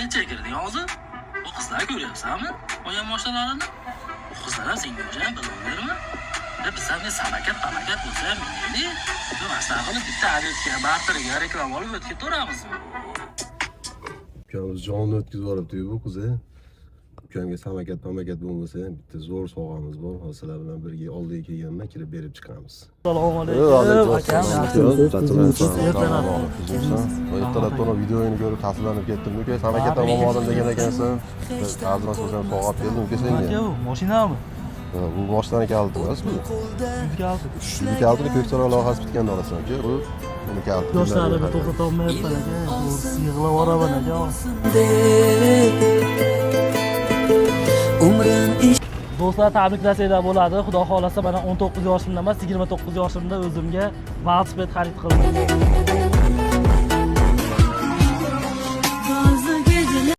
nechaga kirding hozir? Bu qizlar ko'ryapsanmi? Qo'ygan moshinalarini. Bu qizlar ham senga o'xshagan bilavermi? Biz ham samakat bo'lsa ham mayli. Bu masala qilib bitta adresga barteriga reklama olib o'tib ketaveramizmi? Ukamiz jonni o'tkazib yuboribdi-yu bu qiz. Ukamga samakat bo'lmasa ham bitta zo'r sovg'amiz bor. Sizlar bilan birga oldiga kelganman, kirib berib chiqamiz. Assalomu alaykum. Akam, ertalabdan videoni ko'rib ta'sirlanib ketdim. Uka, samakatdan olmadim degan ekansan. Azroq so'zam sovg'ab keldim uka senga. Aka, mashinami? Bu mashinaning kaliti emasmi? Kaliti. Bu kalitini Ko'ksaroy loyihasi bitganda olasan uka. Bu buni kaliti. Yoshlarni to'xtata olmayapman aka. Yig'lab yuboraman aka. Do'stlar, tabriklasanglar bo'ladi. Xudo xolasa mana 19 yoshimda emas, 29 yoshimda o'zimga velosiped xarid qildim.